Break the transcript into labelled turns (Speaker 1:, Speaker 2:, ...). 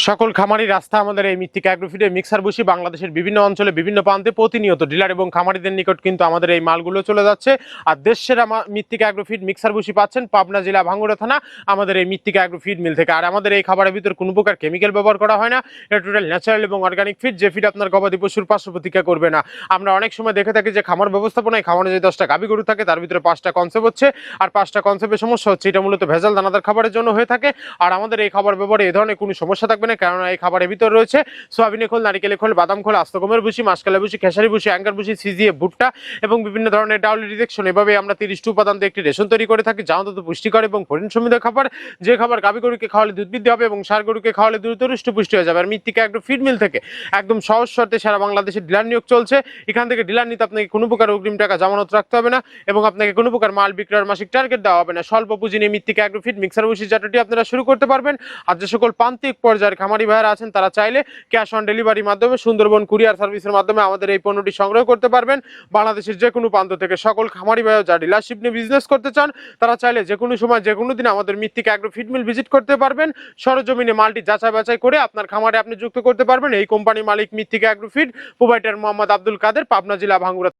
Speaker 1: সকল খামারি রাস্তা আমাদের এই মৃত্তিকা অ্যাগ্রোফিডের মিক্সার বসি বাংলাদেশের বিভিন্ন অঞ্চলে বিভিন্ন প্রান্তে প্রতিনিয়ত ডিলার এবং খামারিদের নিকট কিন্তু আমাদের এই মালগুলো চলে যাচ্ছে। আর দেশের মৃত্তিকা অ্যাগ্রোফিড মিক্সার বসি পাচ্ছেন পাবনা জেলা ভাঙ্গুড়া থানা আমাদের এই মৃত্তিকা অ্যাগ্রোফিড মিল থেকে। আর আমাদের এই খাবারের ভিতর কোনো প্রকার কেমিক্যাল ব্যবহার করা হয় না, এটা টোটাল ন্যাচারাল এবং অর্গানিক ফিড, যে ফিড আপনার গবাদি পশুর পার্শ্ব প্রতিক্রিয়া করবে না। আমরা অনেক সময় দেখে থাকি যে খামার ব্যবস্থাপনায় খামারে যে 10টা গাভী গরু থাকে তার ভিতরে 5টা কনসেপ্ট হচ্ছে, আর 5টা কনসেপ্টের সমস্যা হচ্ছে এটা মূলত ভেজাল দানাদার খাবারের জন্য হয়ে থাকে। আর আমাদের এই খাবার ব্যবহারে এই ধরনের কোনো সমস্যা থাকবে না, কারণ এই খাবারের ভিতর রয়েছে সোয়াবিনের খোল, নারিকেলের খোল, বাদাম খোল, আস্ত গমের ভুসি, মাসকালের ভুসি, খেসারি ভুসি, অ্যাঙ্গার ভুসি, সিজিএ ভুট্টা এবং বিভিন্ন ধরনের ডাউল রিজেকশন। এভাবে আমরা 30টি উপাদান দিয়ে একটি রেশন তৈরি করে থাকি, যা অন্তত পুষ্টিকর এবং প্রোটিন সমৃদ্ধ খাবার, যে খাবার গাভী গরুকে খাওয়ালে দুধ বৃদ্ধি হবে এবং ষাঁড় গরুকে খাওয়ালে দ্রুত পুষ্টি হয়ে যাবে। আর মৃত্তিকা অ্যাগ্রো ফিড মিল থেকে একদম সহজ শর্তে সারা বাংলাদেশে ডিলার নিয়োগ চলছে। এখান থেকে ডিলার নিতে আপনাকে কোনো প্রকার অগ্রিম টাকা জামানত রাখতে হবে না এবং আপনাকে কোনো প্রকার মাল বিক্রয়ের মাসিক টার্গেট দেওয়া হবে না। স্বল্প পুঁজি নিয়ে মৃত্তিকা অ্যাগ্রো ফিড মিক্সার বসি জাতটি আপনারা শুরু করতে পারবেন। আর যে সকল প্রান্তিক পর্যায়ের খামারি ভাইয়েরা আছেন তারা চাইলে ক্যাশ অন ডেলিভারির মাধ্যমে সুন্দরবন কুরিয়ার সার্ভিসের মাধ্যমে আমাদের এই পণ্যটি সংগ্রহ করতে পারবেন। বাংলাদেশের যে কোনো প্রান্ত থেকে সকল খামারি ভাইরা যারা ডিলারশিপ নিয়ে বিজনেস করতে চান তারা চাইলে যে কোনো সময় যে কোনো দিন আমাদের মৃত্তিকা অ্যাগ্রো ফিড মিল ভিজিট করতে পারবেন। সরজমিনে মালটি যাচাই বাছাই করে আপনার খামারে আপনি যুক্ত করতে পারবেন। এই কোম্পানির মালিক Mrittika agro feed, provider Mohammad Abdul Kader, Pabna জেলা ভাঙ্গুড়া।